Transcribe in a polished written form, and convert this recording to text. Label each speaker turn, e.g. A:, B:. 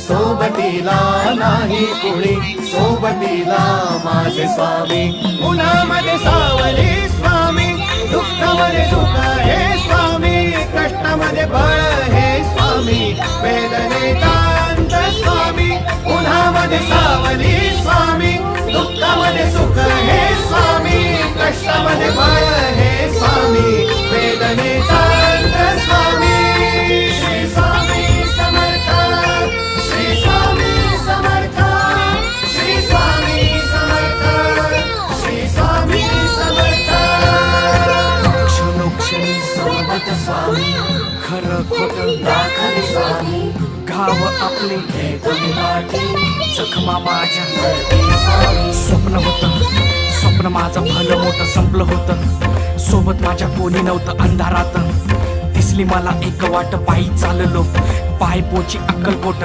A: सोबतीला नाही कुणी, सोबतीला माझे स्वामी. उन्हामध्ये सावली स्वामी, दुःखामध्ये सुख हे स्वामी, कष्टामध्ये बळ हे स्वामी, वेदनेचा अंत स्वामी. उन्हामध्ये सावली स्वामी, दुःखामध्ये सुख हे स्वामी, कष्टामध्ये बळ हे स्वामी, वेदनेचा अंत स्वामी. श्री स्वामी समर्थ, श्री स्वामी समर्थ, श्री स्वामी समर्थ, श्री स्वामी समर्थ.
B: क्षणोक्षणी
A: सोबत स्वामी,
B: खरं खोटं
A: दाखल स्वामी,
B: घाव आपले
A: हे तुम्ही पाठी
B: जखमा माझ्या.
A: स्वामी.
B: स्वप्न होतं, स्वप्न माझं भलं मोठं संपलं होतं. सोबत माझ्या कोणी नव्हतं अंधारात. दिसली मला एक वाट, पायी चाललो पाय पोची अक्कलकोट.